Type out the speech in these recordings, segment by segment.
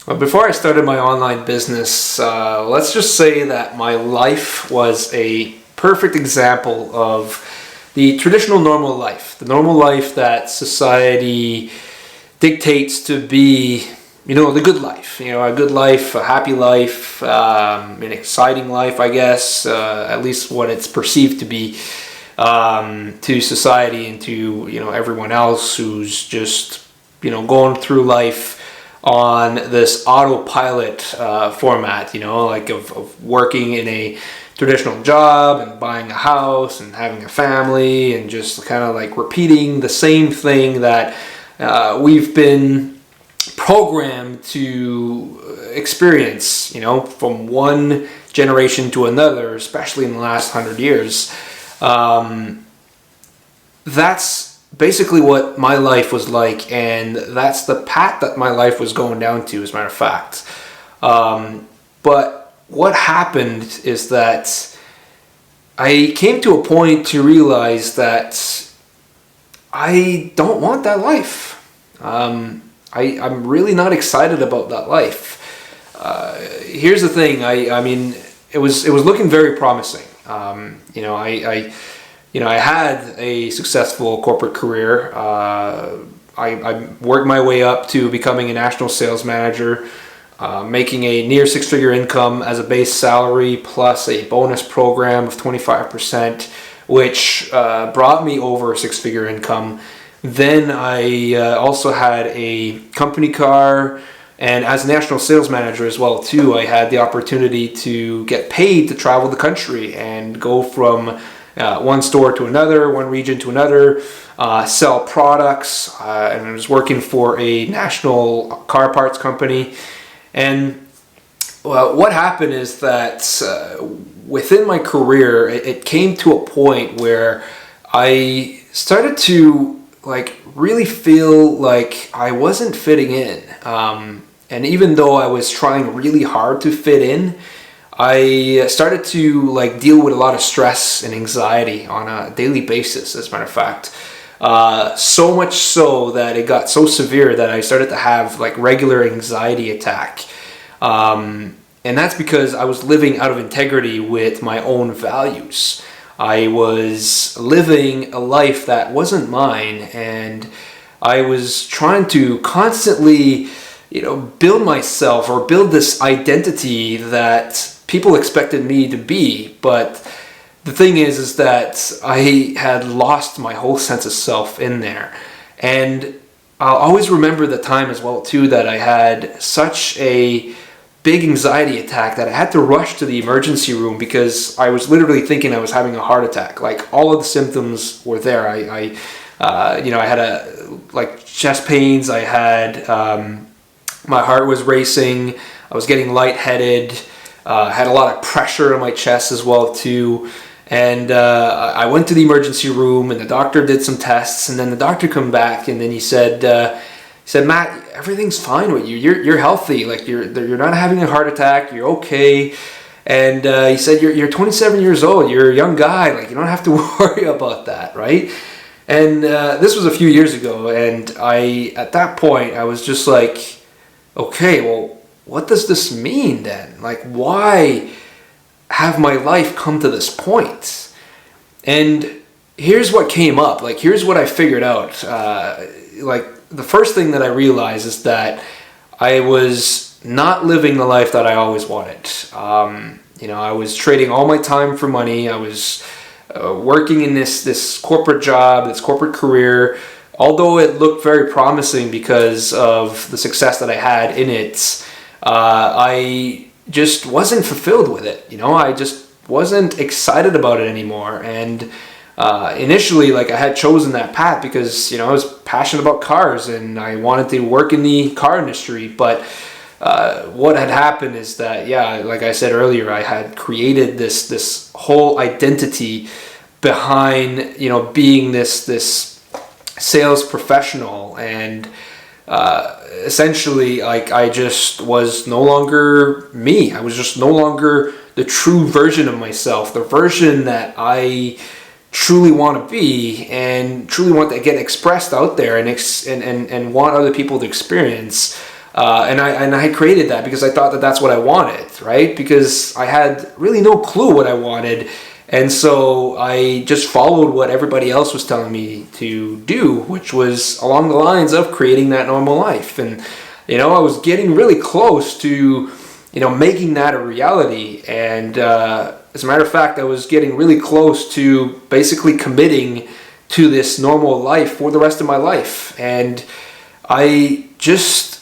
Well, before I started my online business, let's just say that my life was a perfect example of the traditional normal life, the normal life that society dictates to be, the good life, a good life, a happy life, an exciting life, I guess, at least what it's perceived to be to society and to, everyone else who's just, going through life on this autopilot format, like of working in a traditional job and buying a house and having a family and just kind of like repeating the same thing that we've been programmed to experience, from one generation to another, especially in the last 100 years. That's basically what my life was like, and that's the path that my life was going down to, as a matter of fact. But what happened is that I came to a point to realize that I don't want that life. I'm really not excited about that life. Here's the thing. I mean, it was looking very promising. I had a successful corporate career. I worked my way up to becoming a national sales manager, making a near six-figure income as a base salary plus a bonus program of 25%, which brought me over a six-figure income. Then I also had a company car, and as a national sales manager as well too, I had the opportunity to get paid to travel the country and go from one store to another, one region to another, sell products, and I was working for a national car parts company. And well, what happened is that within my career, it came to a point where I started to really feel like I wasn't fitting in. And even though I was trying really hard to fit in, I started to deal with a lot of stress and anxiety on a daily basis, as a matter of fact. So much so that it got so severe that I started to have regular anxiety attack. And that's because I was living out of integrity with my own values. I was living a life that wasn't mine, and I was trying to constantly, build myself or build this identity that people expected me to be. But the thing is that I had lost my whole sense of self in there. And I'll always remember the time as well too that I had such a big anxiety attack that I had to rush to the emergency room because I was literally thinking I was having a heart attack. All of the symptoms were there. I had chest pains. I had my heart was racing. I was getting lightheaded. Had a lot of pressure in my chest as well too. And I went to the emergency room, and the doctor did some tests, and then the doctor come back, and then he said, Matt, everything's fine with you. You're healthy. You're not having a heart attack. You're okay. And he said, you're 27 years old. You're a young guy. You don't have to worry about that, right? And this was a few years ago, and at that point, I was just like, okay, well, what does this mean then? Why have my life come to this point? And here's what came up. Here's what I figured out. The first thing that I realized is that I was not living the life that I always wanted. I was trading all my time for money. I was working in this corporate job, this corporate career. Although it looked very promising because of the success that I had in it, I just wasn't fulfilled with it. I just wasn't excited about it anymore. And initially, I had chosen that path because, I was passionate about cars and I wanted to work in the car industry. But what had happened is that, like I said earlier, I had created this whole identity behind, being this sales professional, and essentially I just was no longer me. I was just no longer the true version of myself, the version that I truly want to be and truly want to get expressed out there and want other people to experience. And I created that because I thought that that's what I wanted, right? Because I had really no clue what I wanted. And so I just followed what everybody else was telling me to do, which was along the lines of creating that normal life. And, I was getting really close to, making that a reality. And as a matter of fact, I was getting really close to basically committing to this normal life for the rest of my life. And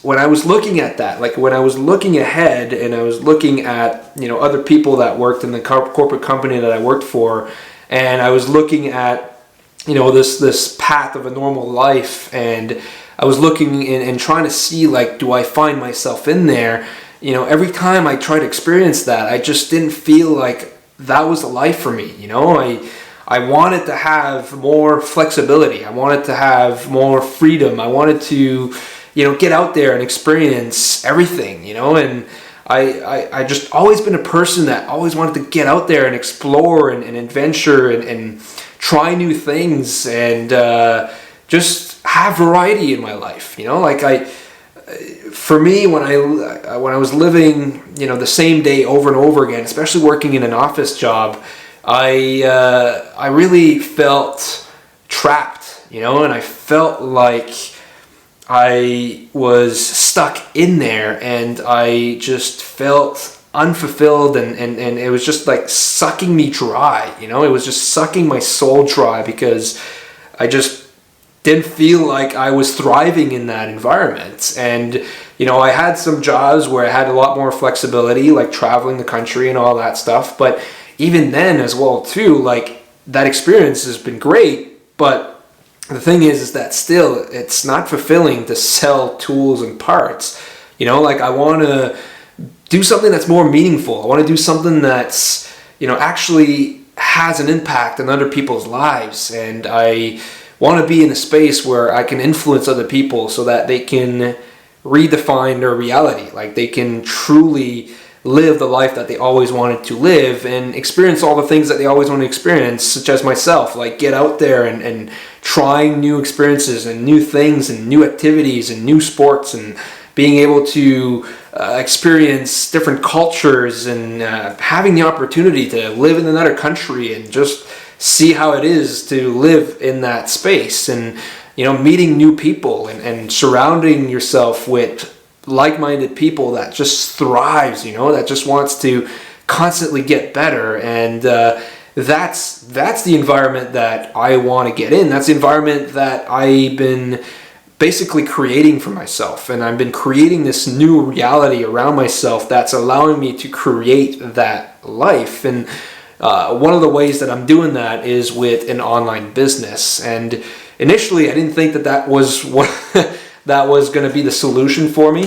when I was looking at that, like when I was looking ahead and I was looking at, other people that worked in the corporate company that I worked for, and I was looking at, this path of a normal life, and I was looking and trying to see, like, do I find myself in there? Every time I tried to experience that, I just didn't feel like that was the life for me. I wanted to have more flexibility. I wanted to have more freedom. I wanted to, get out there and experience everything, and I just always been a person that always wanted to get out there and explore and adventure and try new things and just have variety in my life. For me, when I was living, the same day over and over again, especially working in an office job, I really felt trapped, and I felt like I was stuck in there, and I just felt unfulfilled, and it was just like sucking me dry. It was just sucking my soul dry because I just didn't feel like I was thriving in that environment. And I had some jobs where I had a lot more flexibility, like traveling the country and all that stuff, but even then as well too, like, that experience has been great, but the thing is that still it's not fulfilling to sell tools and parts. I want to do something that's more meaningful. I want to do something that's, actually has an impact on other people's lives, and I want to be in a space where I can influence other people so that they can redefine their reality, like they can truly live the life that they always wanted to live and experience all the things that they always want to experience, such as myself, like get out there and trying new experiences and new things and new activities and new sports and being able to experience different cultures and having the opportunity to live in another country and just see how it is to live in that space, and meeting new people and surrounding yourself with like-minded people that just thrives, that just wants to constantly get better. And that's the environment that I want to get in. That's the environment that I've been basically creating for myself, and I've been creating this new reality around myself that's allowing me to create that life. And one of the ways that I'm doing that is with an online business. And initially I didn't think that was what that was going to be the solution for me.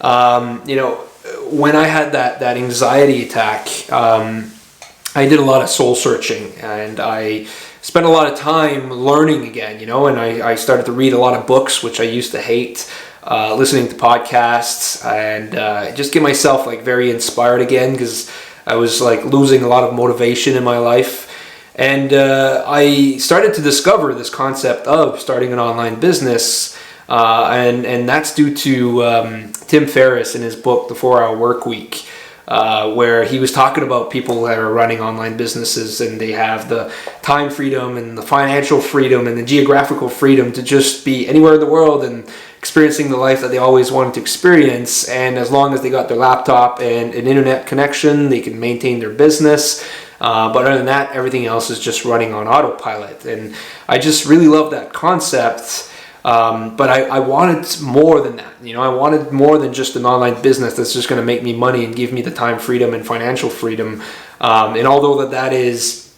When I had that anxiety attack, I did a lot of soul searching, and I spent a lot of time learning again, and I started to read a lot of books, which I used to hate, listening to podcasts, and just get myself like very inspired again, because I was like losing a lot of motivation in my life. And I started to discover this concept of starting an online business, and that's due to Tim Ferriss in his book, The 4-Hour Workweek, where he was talking about people that are running online businesses, and they have the time freedom and the financial freedom and the geographical freedom to just be anywhere in the world and experiencing the life that they always wanted to experience. And as long as they got their laptop and an internet connection, they can maintain their business. But other than that, everything else is just running on autopilot. And I just really love that concept. But I wanted more than that. I wanted more than just an online business that's just going to make me money and give me the time freedom and financial freedom. And although that is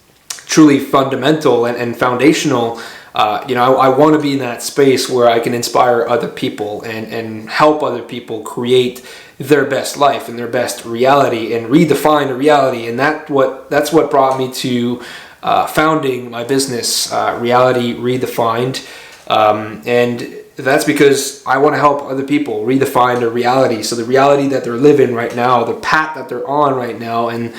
truly fundamental and foundational, I want to be in that space where I can inspire other people and help other people create their best life and their best reality and redefine the reality. And that's what brought me to founding my business, Reality Redefined. And that's because I want to help other people redefine their reality. So the reality that they're living right now, the path that they're on right now, and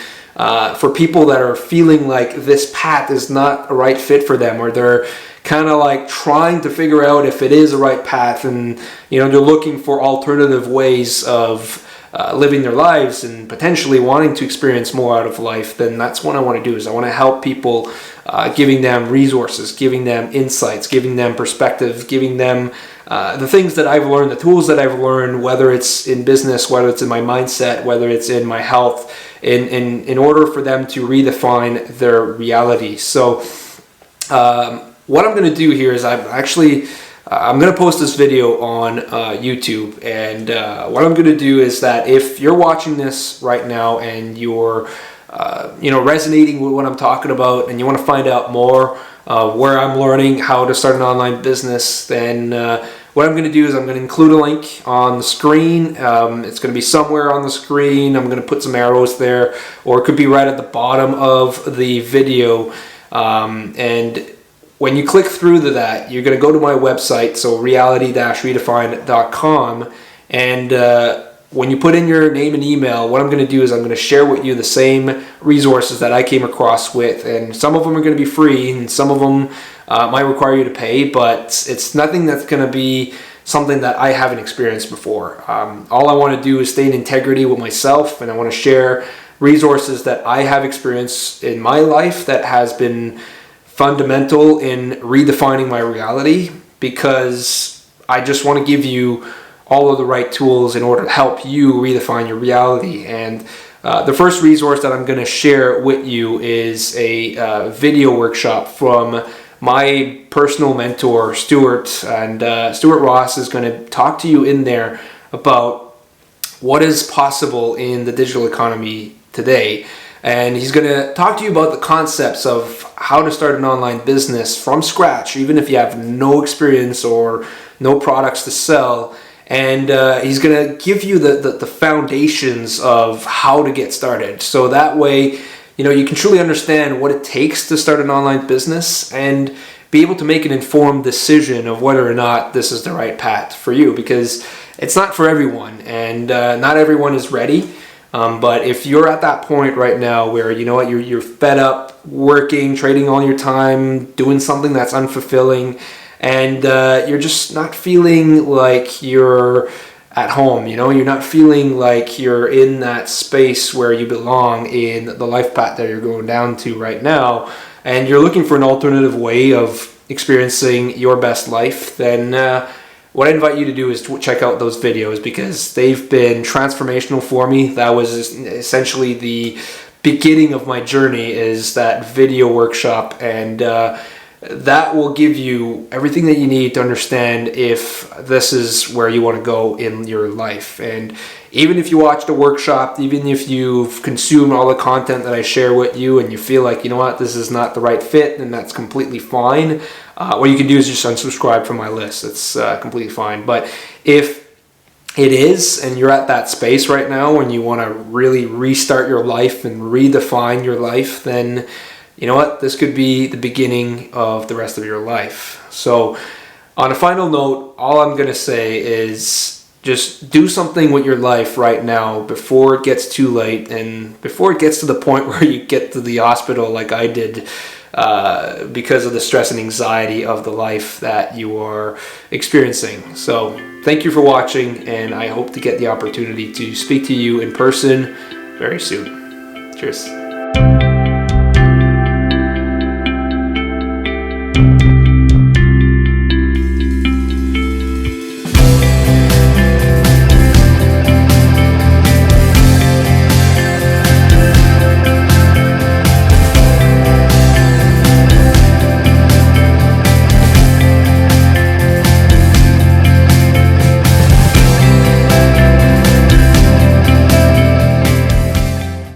for people that are feeling like this path is not a right fit for them, or they're kind of like trying to figure out if it is the right path, and they're looking for alternative ways of living their lives and potentially wanting to experience more out of life, then that's what I want to do. Is I want to help people, giving them resources, giving them insights, giving them perspective, giving them the things that I've learned, the tools that I've learned, whether it's in business, whether it's in my mindset, whether it's in my health, in order for them to redefine their reality. So what I'm going to do here is I'm going to post this video on YouTube, and what I'm going to do is that if you're watching this right now and you're resonating with what I'm talking about, and you want to find out more where I'm learning how to start an online business, then what I'm going to do is I'm going to include a link on the screen. It's going to be somewhere on the screen. I'm going to put some arrows there, or it could be right at the bottom of the video, and when you click through to that, you're going to go to my website, so reality-redefined.com, and when you put in your name and email, what I'm going to do is I'm going to share with you the same resources that I came across with, and some of them are going to be free, and some of them might require you to pay, but it's nothing that's going to be something that I haven't experienced before. All I want to do is stay in integrity with myself, and I want to share resources that I have experienced in my life that has been fundamental in redefining my reality, because I just want to give you all of the right tools in order to help you redefine your reality. And the first resource that I'm going to share with you is a video workshop from my personal mentor, Stuart, and Stuart Ross is going to talk to you in there about what is possible in the digital economy today. And he's going to talk to you about the concepts of how to start an online business from scratch, even if you have no experience or no products to sell. And he's going to give you the foundations of how to get started. So that way, you can truly understand what it takes to start an online business and be able to make an informed decision of whether or not this is the right path for you, because it's not for everyone, and not everyone is ready. But if you're at that point right now where you're fed up working, trading all your time, doing something that's unfulfilling, and you're just not feeling like you're at home, you're not feeling like you're in that space where you belong in the life path that you're going down to right now, and you're looking for an alternative way of experiencing your best life, then what I invite you to do is to check out those videos, because they've been transformational for me. That was essentially the beginning of my journey, is that video workshop, and that will give you everything that you need to understand if this is where you want to go in your life. And even if you watch the workshop, even if you've consumed all the content that I share with you and you feel like, this is not the right fit, then that's completely fine. What you can do is just unsubscribe from my list. It's completely fine. But if it is, and you're at that space right now when you want to really restart your life and redefine your life, then this could be the beginning of the rest of your life. So on a final note, all I'm going to say is just do something with your life right now before it gets too late, and before it gets to the point where you get to the hospital like I did, because of the stress and anxiety of the life that you are experiencing. So thank you for watching, and I hope to get the opportunity to speak to you in person very soon. Cheers.